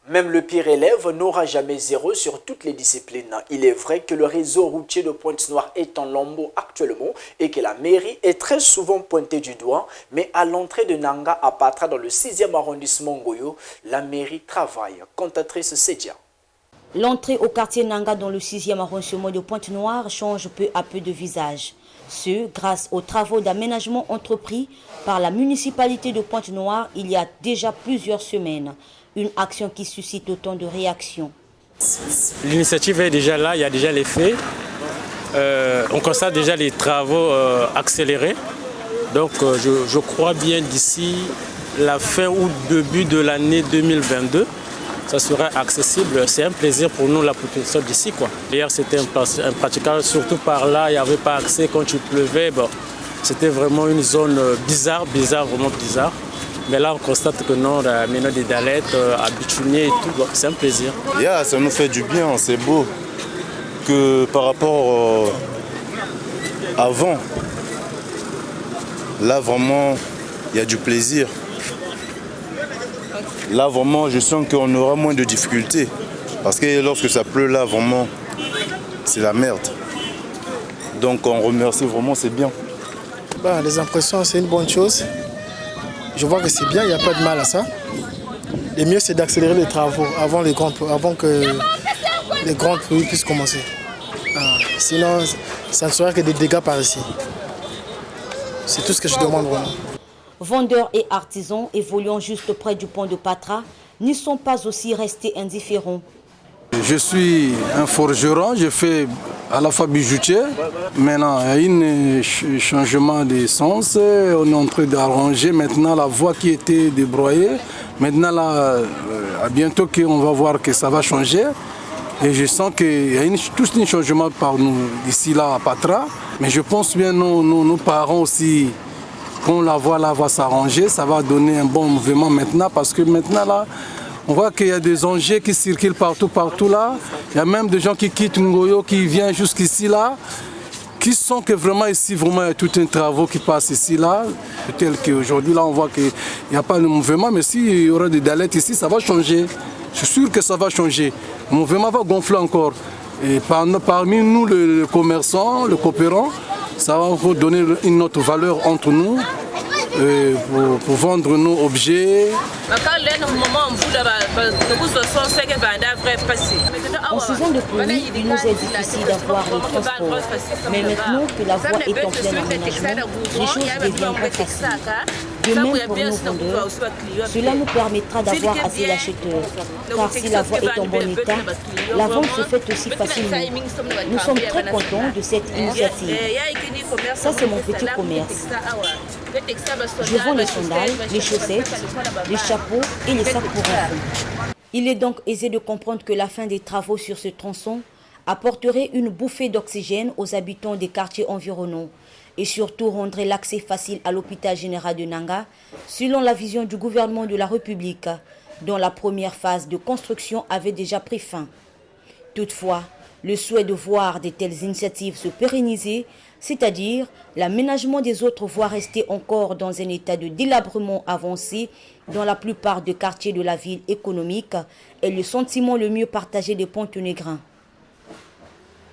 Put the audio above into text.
Même le pire élève n'aura jamais zéro sur toutes les disciplines. Il est vrai que le réseau routier de Pointe-Noire est en lambeaux actuellement et que la mairie est très souvent pointée du doigt, mais à l'entrée de Nanga à Patra dans le 6e arrondissement Ngoyo, la mairie travaille. Cantatrice Sedia. L'entrée au quartier Nanga dans le 6e arrondissement de Pointe-Noire change peu à peu de visage. Ce, grâce aux travaux d'aménagement entrepris par la municipalité de Pointe-Noire il y a déjà plusieurs semaines. Une action qui suscite autant de réactions. L'initiative est déjà là, il y a déjà les faits. On constate déjà les travaux accélérés. Donc je crois bien d'ici la fin ou début de l'année 2022, ça sera accessible. C'est un plaisir pour nous, la population d'ici. Hier, c'était impraticable, surtout par là, il n'y avait pas accès quand il pleuvait. Bon, c'était vraiment une zone bizarre, vraiment bizarre. Mais là, on constate que non, maintenant des dalettes, habitués et tout, c'est un plaisir. Yeah, ça nous fait du bien, c'est beau. Que par rapport avant, là vraiment, il y a du plaisir. Là vraiment, je sens qu'on aura moins de difficultés. Parce que lorsque ça pleut, là vraiment, c'est la merde. Donc on remercie vraiment, c'est bien. Les impressions, c'est une bonne chose. Je vois que c'est bien, il n'y a pas de mal à ça. Le mieux, c'est d'accélérer les travaux avant que les grandes pluies puissent commencer. Sinon, ça ne sera que des dégâts par ici. C'est tout ce que je demande vraiment. Vendeurs et artisans évoluant juste près du pont de Patra n'y sont pas aussi restés indifférents. Je suis un forgeron, je fais à la fois bijoutier. Maintenant, il y a un changement de sens. On est en train d'arranger maintenant la voie qui était débroyée. Maintenant, là, à bientôt on va voir que ça va changer. Et je sens qu'il y a tout un changement par nous d'ici là à Patra. Mais je pense bien nos parents aussi, quand la voie là va s'arranger, ça va donner un bon mouvement maintenant. Parce que maintenant là, on voit qu'il y a des engins qui circulent partout là. Il y a même des gens qui quittent Ngoyo, qui viennent jusqu'ici là, qui sont que vraiment ici, vraiment il y a tout un travaux qui passe ici là. Tel qu'aujourd'hui là, on voit qu'il n'y a pas de mouvement, mais s'il y aura des dalettes ici, ça va changer. Je suis sûr que ça va changer. Le mouvement va gonfler encore. Et parmi nous, les commerçants, les coopérants, ça va donner une autre valeur entre nous. Pour vendre nos objets. En saison de pluie, il nous est difficile d'avoir le transport. Mais maintenant que la voie est en plein aménagement, les choses deviendront faciles. De même pour nos vendeurs, cela nous permettra d'avoir assez d'acheteurs. Car si la voie est en bon état, la vente se fait aussi facilement. Nous sommes très contents de cette initiative. Ça, c'est mon petit commerce. Je vends les sandales, les chaussettes, les chapeaux et les sacs pour enfants. Il est donc aisé de comprendre que la fin des travaux sur ce tronçon apporterait une bouffée d'oxygène aux habitants des quartiers environnants et surtout rendrait l'accès facile à l'hôpital général de Nanga, selon la vision du gouvernement de la République, dont la première phase de construction avait déjà pris fin. Toutefois, le souhait de voir de telles initiatives se pérenniser, c'est-à-dire l'aménagement des autres voies restées encore dans un état de délabrement avancé dans la plupart des quartiers de la ville économique, est le sentiment le mieux partagé des Pontenégrins.